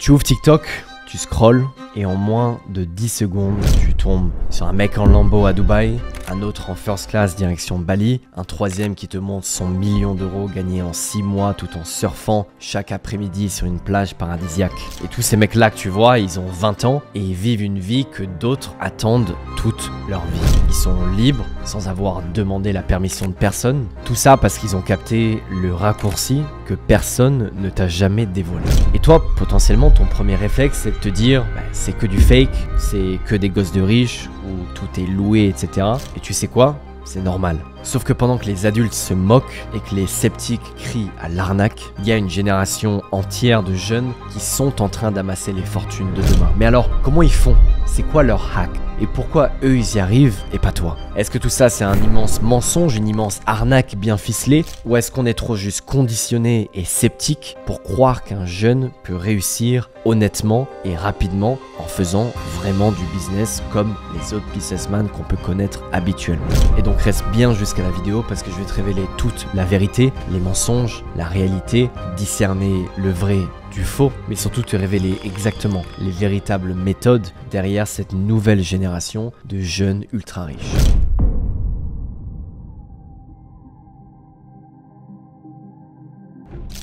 Tu ouvres TikTok, tu scrolles et en moins de 10 secondes, tu tombes sur un mec en Lambo à Dubaï, un autre en first class direction Bali, un troisième qui te montre son million d'euros gagné en 6 mois tout en surfant chaque après-midi sur une plage paradisiaque. Et tous ces mecs-là que tu vois, ils ont 20 ans et ils vivent une vie que d'autres attendent toute leur vie. Ils sont libres sans avoir demandé la permission de personne. Tout ça parce qu'ils ont capté le raccourci que personne ne t'a jamais dévoilé. Et toi, potentiellement, ton premier réflexe, c'est de te dire c'est que du fake, c'est que des gosses de riches, où tout est loué, etc. Et tu sais quoi? C'est normal. Sauf que pendant que les adultes se moquent et que les sceptiques crient à l'arnaque, il y a une génération entière de jeunes qui sont en train d'amasser les fortunes de demain. Mais alors, comment ils font? C'est quoi leur hack? Et pourquoi eux ils y arrivent et pas toi? Est-ce que tout ça c'est un immense mensonge, une immense arnaque bien ficelée? Ou est-ce qu'on est trop juste conditionné et sceptique pour croire qu'un jeune peut réussir honnêtement et rapidement en faisant vraiment du business comme les autres businessmen qu'on peut connaître habituellement? Et donc reste bien jusqu'à la vidéo parce que je vais te révéler toute la vérité, les mensonges, la réalité, discerner le vrai du faux, mais surtout te révéler exactement les véritables méthodes derrière cette nouvelle génération de jeunes ultra riches.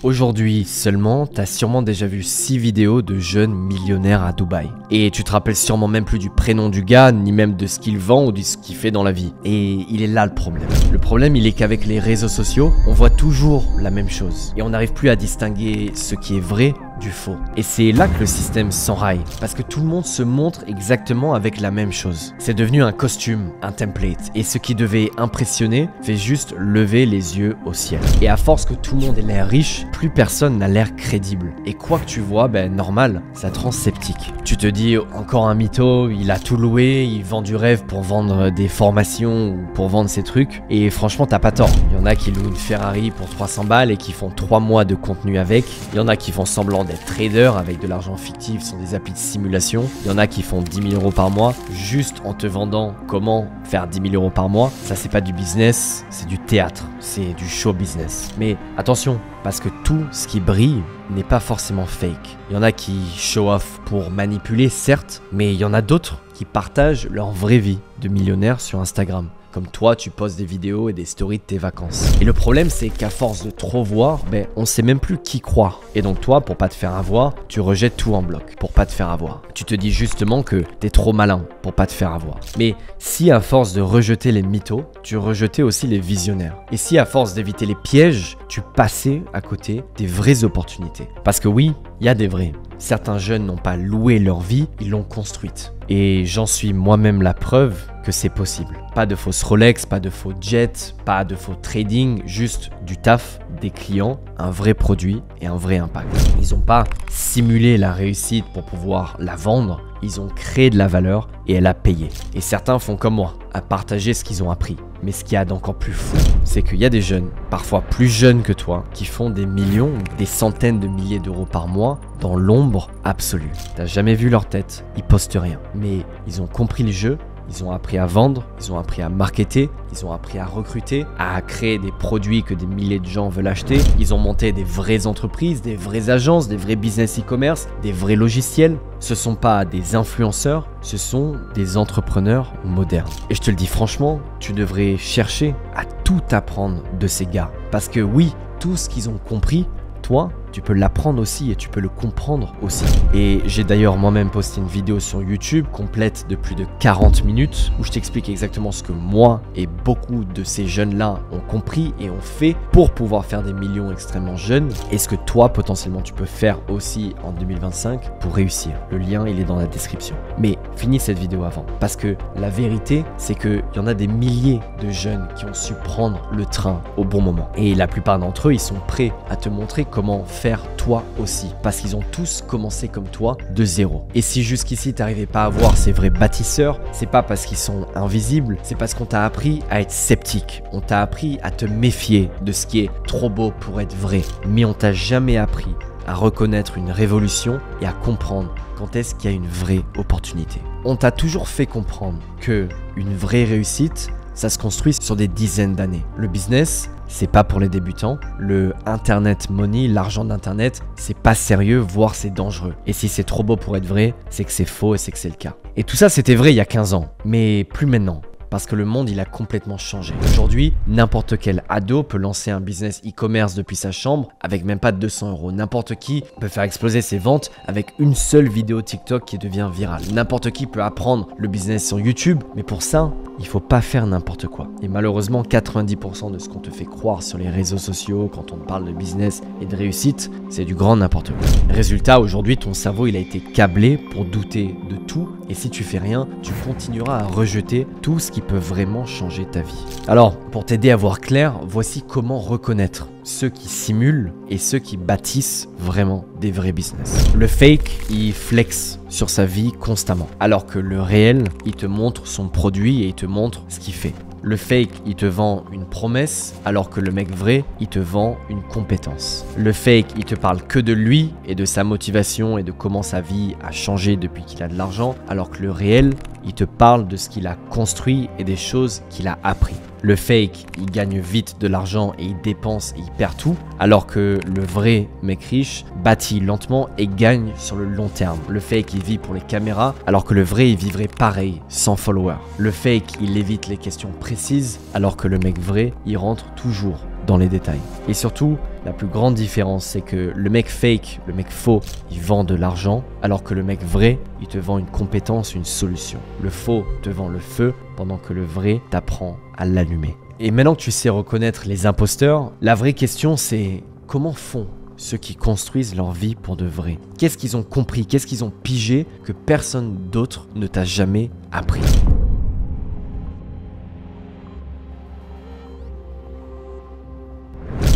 Aujourd'hui seulement, t'as sûrement déjà vu 6 vidéos de jeunes millionnaires à Dubaï. Et tu te rappelles sûrement même plus du prénom du gars, ni même de ce qu'il vend ou de ce qu'il fait dans la vie. Et il est là le problème. Le problème, il est qu'avec les réseaux sociaux, on voit toujours la même chose. Et on n'arrive plus à distinguer ce qui est vrai du faux. Et c'est là que le système s'enraille, parce que tout le monde se montre exactement avec la même chose. C'est devenu un costume, un template, et ce qui devait impressionner fait juste lever les yeux au ciel. Et à force que tout le monde ait l'air riche, plus personne n'a l'air crédible. Et quoi que tu vois, normal, ça te rend sceptique. Tu te dis, encore un mytho, il a tout loué, il vend du rêve pour vendre des formations ou pour vendre ses trucs, et franchement t'as pas tort. Il y en a qui louent une Ferrari pour 300 balles et qui font 3 mois de contenu avec, il y en a qui font semblant d'être traders avec de l'argent fictif sur des applis de simulation. Il y en a qui font 10 000 euros par mois juste en te vendant comment faire 10 000 euros par mois. Ça, c'est pas du business, c'est du théâtre, c'est du show business. Mais attention, parce que tout ce qui brille n'est pas forcément fake. Il y en a qui show off pour manipuler, certes, mais il y en a d'autres qui partagent leur vraie vie de millionnaire sur Instagram. Comme toi, tu postes des vidéos et des stories de tes vacances. Et le problème, c'est qu'à force de trop voir, on sait même plus qui croire. Et donc toi, pour pas te faire avoir, tu rejettes tout en bloc pour pas te faire avoir. Tu te dis justement que t'es trop malin pour pas te faire avoir. Mais si à force de rejeter les mythos, tu rejetais aussi les visionnaires. Et si à force d'éviter les pièges, tu passais à côté des vraies opportunités. Parce que oui, il y a des vrais. Certains jeunes n'ont pas loué leur vie, ils l'ont construite. Et j'en suis moi-même la preuve que c'est possible. Pas de fausses Rolex, pas de faux jets, pas de faux trading, juste du taf, des clients, un vrai produit et un vrai impact. Ils n'ont pas simulé la réussite pour pouvoir la vendre, ils ont créé de la valeur et elle a payé. Et certains font comme moi, à partager ce qu'ils ont appris. Mais ce qu'il y a d'encore plus fou, c'est qu'il y a des jeunes, parfois plus jeunes que toi, qui font des millions, des centaines de milliers d'euros par mois dans l'ombre absolue. T'as jamais vu leur tête, ils postent rien. Mais ils ont compris le jeu, ils ont appris à vendre, ils ont appris à marketer, ils ont appris à recruter, à créer des produits que des milliers de gens veulent acheter. Ils ont monté des vraies entreprises, des vraies agences, des vrais business e-commerce, des vrais logiciels. Ce ne sont pas des influenceurs, ce sont des entrepreneurs modernes. Et je te le dis franchement, tu devrais chercher à tout apprendre de ces gars. Parce que oui, tout ce qu'ils ont compris, toi, tu peux l'apprendre aussi et tu peux le comprendre aussi. Et j'ai d'ailleurs moi-même posté une vidéo sur YouTube complète de plus de 40 minutes où je t'explique exactement ce que moi et beaucoup de ces jeunes-là ont compris et ont fait pour pouvoir faire des millions extrêmement jeunes et ce que toi potentiellement tu peux faire aussi en 2025 pour réussir. Le lien il est dans la description. Mais finis cette vidéo avant parce que la vérité c'est qu'il y en a des milliers de jeunes qui ont su prendre le train au bon moment. Et la plupart d'entre eux ils sont prêts à te montrer comment faire toi aussi parce qu'ils ont tous commencé comme toi de zéro. Et si jusqu'ici t'arrivais pas à voir ces vrais bâtisseurs, c'est pas parce qu'ils sont invisibles, c'est parce qu'on t'a appris à être sceptique, on t'a appris à te méfier de ce qui est trop beau pour être vrai, mais on t'a jamais appris à reconnaître une révolution et à comprendre quand est-ce qu'il y a une vraie opportunité. On t'a toujours fait comprendre que une vraie réussite ça se construit sur des dizaines d'années. Le business, c'est pas pour les débutants. Le internet money, l'argent d'internet, c'est pas sérieux, voire c'est dangereux. Et si c'est trop beau pour être vrai, c'est que c'est faux et c'est que c'est le cas. Et tout ça, c'était vrai il y a 15 ans, mais plus maintenant. Parce que le monde, il a complètement changé. Aujourd'hui, n'importe quel ado peut lancer un business e-commerce depuis sa chambre avec même pas 200 €. N'importe qui peut faire exploser ses ventes avec une seule vidéo TikTok qui devient virale. N'importe qui peut apprendre le business sur YouTube, mais pour ça, il faut pas faire n'importe quoi. Et malheureusement, 90% de ce qu'on te fait croire sur les réseaux sociaux quand on parle de business et de réussite, c'est du grand n'importe quoi. Résultat, aujourd'hui, ton cerveau, il a été câblé pour douter de tout. Et si tu fais rien, tu continueras à rejeter tout ce qui peut vraiment changer ta vie. Alors, pour t'aider à voir clair, voici comment reconnaître ceux qui simulent et ceux qui bâtissent vraiment des vrais business. Le fake, il flex sur sa vie constamment, alors que le réel, il te montre son produit et il te montre ce qu'il fait. Le fake, il te vend une promesse, alors que le mec vrai, il te vend une compétence. Le fake, il te parle que de lui et de sa motivation et de comment sa vie a changé depuis qu'il a de l'argent, alors que le réel, il te parle de ce qu'il a construit et des choses qu'il a appris. Le fake, il gagne vite de l'argent et il dépense et il perd tout, alors que le vrai mec riche bâtit lentement et gagne sur le long terme. Le fake, il vit pour les caméras, alors que le vrai, il vivrait pareil, sans followers. Le fake, il évite les questions précises, alors que le mec vrai, il rentre toujours dans les détails. Et surtout, la plus grande différence, c'est que le mec fake, le mec faux, il vend de l'argent, alors que le mec vrai, il te vend une compétence, une solution. Le faux te vend le feu, pendant que le vrai t'apprend à l'allumer. Et maintenant que tu sais reconnaître les imposteurs, la vraie question c'est comment font ceux qui construisent leur vie pour de vrai? Qu'est-ce qu'ils ont compris? Qu'est-ce qu'ils ont pigé que personne d'autre ne t'a jamais appris?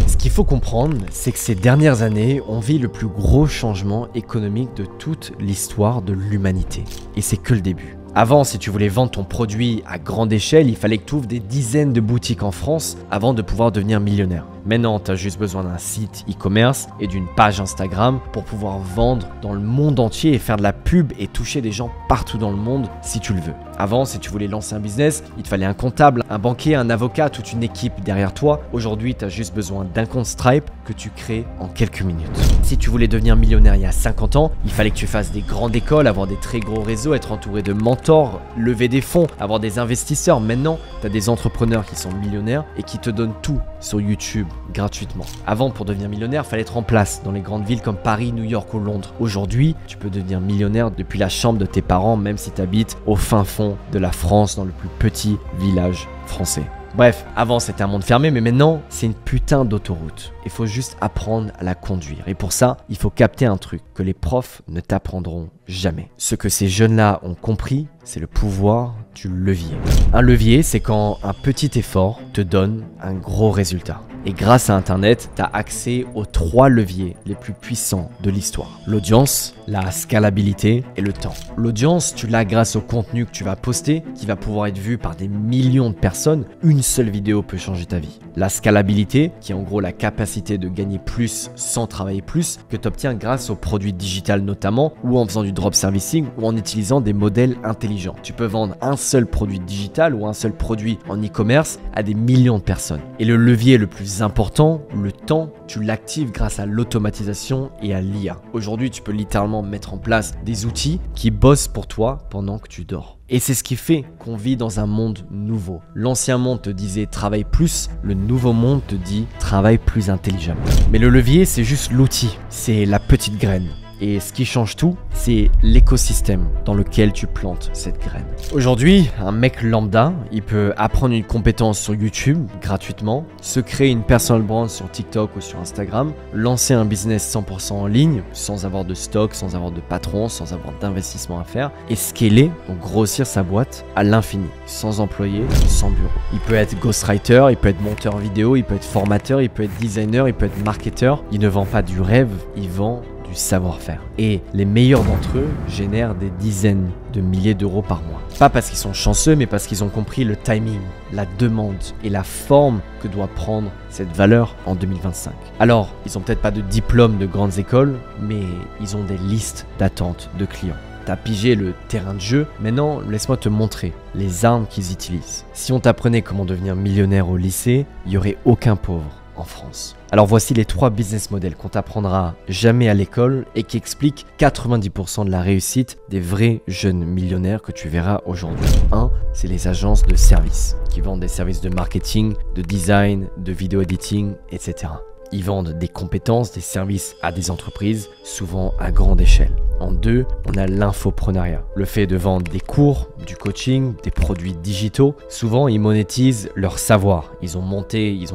Ce qu'il faut comprendre, c'est que ces dernières années, on vit le plus gros changement économique de toute l'histoire de l'humanité. Et c'est que le début. Avant, si tu voulais vendre ton produit à grande échelle, il fallait que tu ouvres des dizaines de boutiques en France avant de pouvoir devenir millionnaire. Maintenant, tu as juste besoin d'un site e-commerce et d'une page Instagram pour pouvoir vendre dans le monde entier et faire de la pub et toucher des gens partout dans le monde si tu le veux. Avant, si tu voulais lancer un business, il te fallait un comptable, un banquier, un avocat, toute une équipe derrière toi. Aujourd'hui, tu as juste besoin d'un compte Stripe que tu crées en quelques minutes. Si tu voulais devenir millionnaire il y a 50 ans, il fallait que tu fasses des grandes écoles, avoir des très gros réseaux, être entouré de mentors, lever des fonds, avoir des investisseurs. Maintenant, tu as des entrepreneurs qui sont millionnaires et qui te donnent tout sur YouTube gratuitement. Avant, pour devenir millionnaire, il fallait être en place dans les grandes villes comme Paris, New York ou Londres. Aujourd'hui, tu peux devenir millionnaire depuis la chambre de tes parents, même si tu habites au fin fond de la France, dans le plus petit village français. Bref, avant c'était un monde fermé, mais maintenant c'est une putain d'autoroute. Il faut juste apprendre à la conduire. Et pour ça, il faut capter un truc que les profs ne t'apprendront jamais. Ce que ces jeunes-là ont compris, c'est le pouvoir du levier. Un levier, c'est quand un petit effort te donne un gros résultat. Et grâce à Internet, tu as accès aux 3 leviers les plus puissants de l'histoire. L'audience, la scalabilité et le temps. L'audience, tu l'as grâce au contenu que tu vas poster, qui va pouvoir être vu par des millions de personnes. Une seule vidéo peut changer ta vie. La scalabilité, qui est en gros la capacité de gagner plus sans travailler plus, que tu obtiens grâce aux produits digital notamment, ou en faisant du drop servicing, ou en utilisant des modèles intelligents. Tu peux vendre un seul produit digital ou un seul produit en e-commerce à des millions de personnes. Et le levier le plus important, le temps, tu l'actives grâce à l'automatisation et à l'IA. Aujourd'hui, tu peux littéralement mettre en place des outils qui bossent pour toi pendant que tu dors. Et c'est ce qui fait qu'on vit dans un monde nouveau. L'ancien monde te disait travaille plus, le nouveau monde te dit travaille plus intelligemment. Mais le levier, c'est juste l'outil, c'est la petite graine. Et ce qui change tout, c'est l'écosystème dans lequel tu plantes cette graine. Aujourd'hui, un mec lambda, il peut apprendre une compétence sur YouTube gratuitement, se créer une personal brand sur TikTok ou sur Instagram, lancer un business 100% en ligne, sans avoir de stock, sans avoir de patron, sans avoir d'investissement à faire, et scaler, donc grossir sa boîte à l'infini, sans employé, sans bureau. Il peut être ghostwriter, il peut être monteur vidéo, il peut être formateur, il peut être designer, il peut être marketeur. Il ne vend pas du rêve, il vend du savoir-faire. Et les meilleurs d'entre eux génèrent des dizaines de milliers d'euros par mois. Pas parce qu'ils sont chanceux, mais parce qu'ils ont compris le timing, la demande et la forme que doit prendre cette valeur en 2025. Alors, ils ont peut-être pas de diplôme de grandes écoles, mais ils ont des listes d'attente de clients. t'as pigé le terrain de jeu. Maintenant, laisse-moi te montrer les armes qu'ils utilisent. Si on t'apprenait comment devenir millionnaire au lycée, il n'y aurait aucun pauvre en France. Alors voici les 3 business models qu'on t'apprendra jamais à l'école et qui expliquent 90% de la réussite des vrais jeunes millionnaires que tu verras aujourd'hui. 1. C'est les agences de services qui vendent des services de marketing, de design, de vidéo editing, etc. Ils vendent des compétences, des services à des entreprises, souvent à grande échelle. En 2, on a l'infoprenariat, le fait de vendre des cours, du coaching, des produits digitaux. Souvent, ils monétisent leur savoir. Ils ont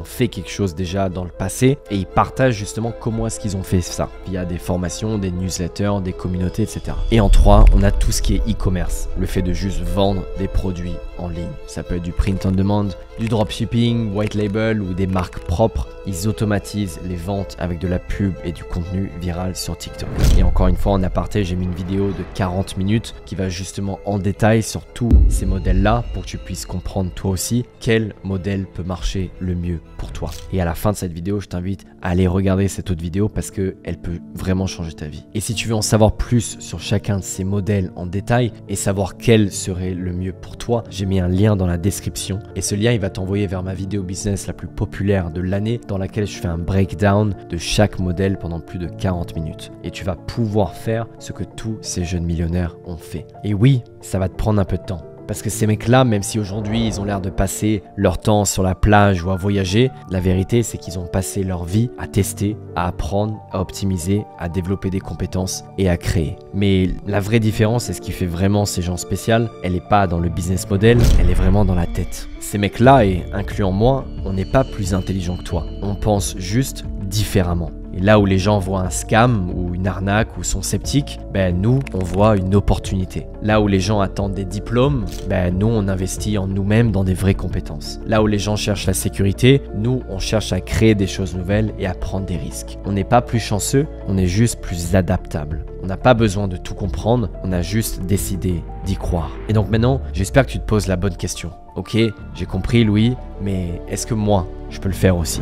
fait quelque chose déjà dans le passé et ils partagent justement comment est-ce qu'ils ont fait ça via des formations, des newsletters, des communautés, etc. Et en 3, on a tout ce qui est e-commerce, le fait de juste vendre des produits en ligne. Ça peut être du print on demand, du dropshipping, white label ou des marques propres. Ils automatisent les ventes avec de la pub et du contenu viral sur TikTok. Et encore une fois, en aparté, j'ai mis une vidéo de 40 minutes qui va justement en détail sur tous ces modèles-là pour que tu puisses comprendre toi aussi quel modèle peut marcher le mieux pour toi. Et à la fin de cette vidéo, je t'invite à aller regarder cette autre vidéo parce qu'elle peut vraiment changer ta vie. Et si tu veux en savoir plus sur chacun de ces modèles en détail et savoir quel serait le mieux pour toi, j'ai mis un lien dans la description. Et ce lien, il va t'envoyer vers ma vidéo business la plus populaire de l'année dans laquelle je fais un breakdown de chaque modèle pendant plus de 40 minutes. Et tu vas pouvoir faire ce que tous ces jeunes millionnaires ont fait. Et oui, ça va te prendre un peu de temps. Parce que ces mecs-là, même si aujourd'hui ils ont l'air de passer leur temps sur la plage ou à voyager, la vérité c'est qu'ils ont passé leur vie à tester, à apprendre, à optimiser, à développer des compétences et à créer. Mais la vraie différence et ce qui fait vraiment ces gens spéciaux, elle n'est pas dans le business model, elle est vraiment dans la tête. Ces mecs-là, et incluant moi, on n'est pas plus intelligent que toi. On pense juste différemment. Et là où les gens voient un scam ou une arnaque ou sont sceptiques, nous, on voit une opportunité. Là où les gens attendent des diplômes, nous, on investit en nous-mêmes dans des vraies compétences. Là où les gens cherchent la sécurité, nous, on cherche à créer des choses nouvelles et à prendre des risques. On n'est pas plus chanceux, on est juste plus adaptable. On n'a pas besoin de tout comprendre, on a juste décidé d'y croire. Et donc maintenant, j'espère que tu te poses la bonne question. Ok, j'ai compris Louis, mais est-ce que moi, je peux le faire aussi ?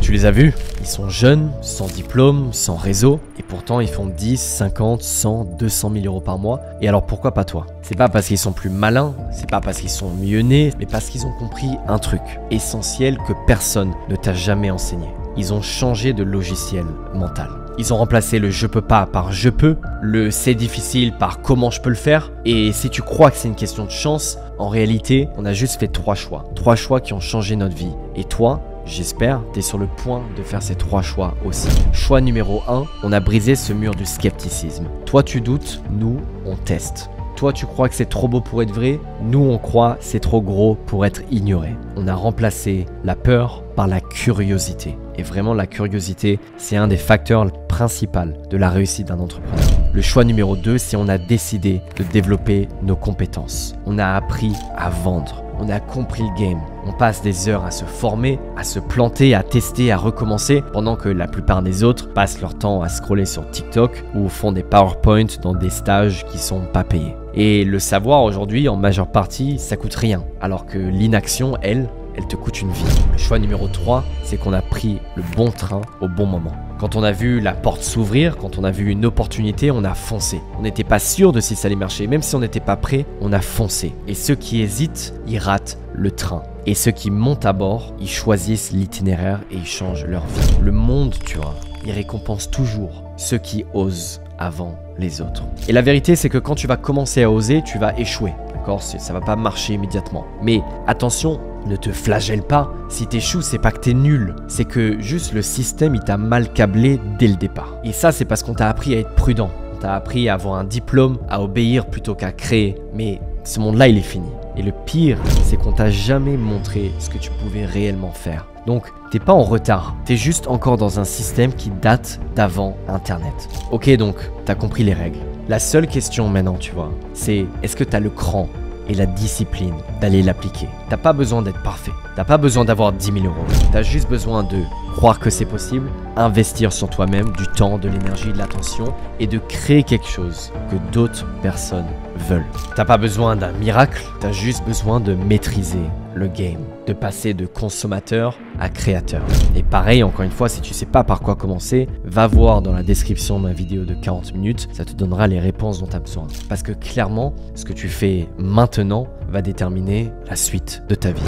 Tu les as vus? Ils sont jeunes, sans diplôme, sans réseau, et pourtant ils font 10, 50, 100, 200 000 euros par mois. Et alors pourquoi pas toi? C'est pas parce qu'ils sont plus malins, c'est pas parce qu'ils sont mieux nés, mais parce qu'ils ont compris un truc essentiel que personne ne t'a jamais enseigné. Ils ont changé de logiciel mental. Ils ont remplacé le je peux pas par je peux, le c'est difficile par comment je peux le faire. Et si tu crois que c'est une question de chance, en réalité, on a juste fait 3 choix. 3 choix qui ont changé notre vie. Et toi, j'espère, tu es sur le point de faire ces 3 choix aussi. Choix numéro 1, on a brisé ce mur du scepticisme. Toi tu doutes, nous on teste. Toi tu crois que c'est trop beau pour être vrai, nous on croit c'est trop gros pour être ignoré. On a remplacé la peur par la curiosité. Et vraiment la curiosité, c'est un des facteurs principaux de la réussite d'un entrepreneur. Le choix numéro 2, c'est on a décidé de développer nos compétences. On a appris à vendre. On a compris le game. On passe des heures à se former, à se planter, à tester, à recommencer, pendant que la plupart des autres passent leur temps à scroller sur TikTok ou font des PowerPoint dans des stages qui sont pas payés. Et le savoir aujourd'hui, en majeure partie, ça coûte rien. Alors que l'inaction, elle te coûte une vie. Le choix numéro 3, c'est qu'on a pris le bon train au bon moment. Quand on a vu la porte s'ouvrir, quand on a vu une opportunité, on a foncé. On n'était pas sûr de si ça allait marcher, même si on n'était pas prêt, on a foncé. Et ceux qui hésitent, ils ratent le train. Et ceux qui montent à bord, ils choisissent l'itinéraire et ils changent leur vie. Le monde, tu vois, il récompense toujours ceux qui osent avant les autres. Et la vérité, c'est que quand tu vas commencer à oser, tu vas échouer. D'accord ? Ça va pas marcher immédiatement. Mais attention, ne te flagelle pas. Si t'échoues, c'est pas que t'es nul. C'est que juste le système, il t'a mal câblé dès le départ. Et ça, c'est parce qu'on t'a appris à être prudent. On t'a appris à avoir un diplôme, à obéir plutôt qu'à créer. Mais ce monde-là, il est fini. Et le pire, c'est qu'on t'a jamais montré ce que tu pouvais réellement faire. Donc, t'es pas en retard. T'es juste encore dans un système qui date d'avant Internet. Ok, donc, t'as compris les règles. La seule question maintenant, tu vois, c'est est-ce que t'as le cran et la discipline d'aller l'appliquer. T'as pas besoin d'être parfait. T'as pas besoin d'avoir 10 000 euros. T'as juste besoin de croire que c'est possible, investir sur toi-même du temps, de l'énergie, de l'attention et de créer quelque chose que d'autres personnes veulent. T'as pas besoin d'un miracle, t'as juste besoin de maîtriser le game, de passer de consommateur à créateur. Et pareil, encore une fois, si tu sais pas par quoi commencer, va voir dans la description de ma vidéo de 40 minutes, ça te donnera les réponses dont tu as besoin. Parce que clairement, ce que tu fais maintenant va déterminer la suite de ta vie.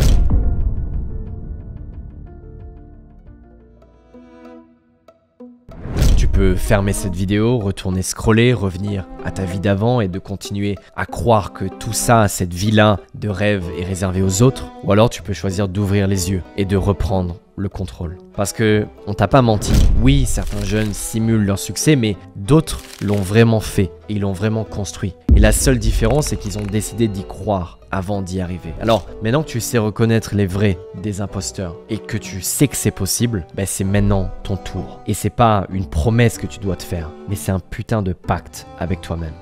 Tu peux fermer cette vidéo, retourner scroller, revenir à ta vie d'avant et de continuer à croire que tout ça, cette vie-là de rêve est réservée aux autres. Ou alors tu peux choisir d'ouvrir les yeux et de reprendre le contrôle. Parce que on t'a pas menti. Oui, certains jeunes simulent leur succès, mais d'autres l'ont vraiment fait et ils l'ont vraiment construit. Et la seule différence, c'est qu'ils ont décidé d'y croire avant d'y arriver. Alors, maintenant que tu sais reconnaître les vrais des imposteurs et que tu sais que c'est possible, ben c'est maintenant ton tour. Et c'est pas une promesse que tu dois te faire, mais c'est un putain de pacte avec toi-même.